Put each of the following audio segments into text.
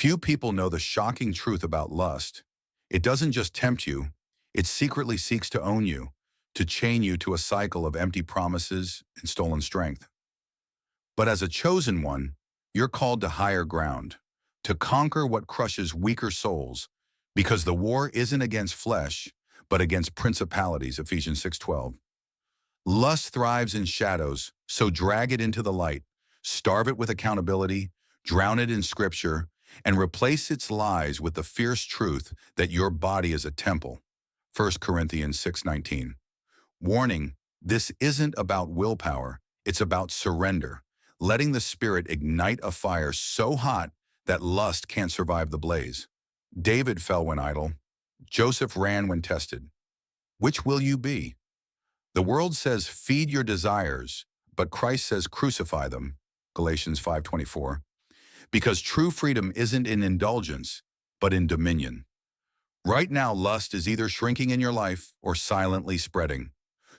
Few people know the shocking truth about lust. It doesn't just tempt you, it secretly seeks to own you, to chain you to a cycle of empty promises and stolen strength. But as a chosen one, you're called to higher ground, to conquer what crushes weaker souls, because the war isn't against flesh, but against principalities, Ephesians 6:12. Lust thrives in shadows, so drag it into the light, starve it with accountability, drown it in scripture, and replace its lies with the fierce truth that your body is a temple. 1 Corinthians 6:19. Warning, this isn't about willpower, it's about surrender, letting the Spirit ignite a fire so hot that lust can't survive the blaze. David fell when idle. Joseph ran when tested. Which will you be? The world says feed your desires, but Christ says crucify them. Galatians 5:24. Because true freedom isn't in indulgence, but in dominion. Right now, lust is either shrinking in your life or silently spreading.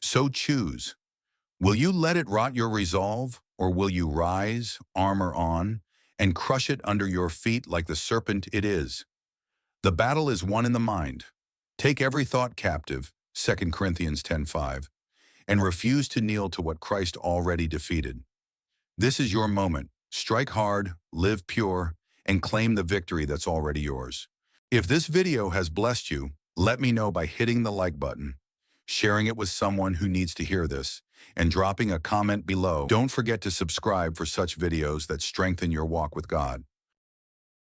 So choose. Will you let it rot your resolve, or will you rise, armor on, and crush it under your feet like the serpent it is? The battle is won in the mind. Take every thought captive, 2 Corinthians 10:5, and refuse to kneel to what Christ already defeated. This is your moment. Strike hard, live pure, and claim the victory that's already yours. If this video has blessed you, let me know by hitting the like button, sharing it with someone who needs to hear this, and dropping a comment below. Don't forget to subscribe for such videos that strengthen your walk with God.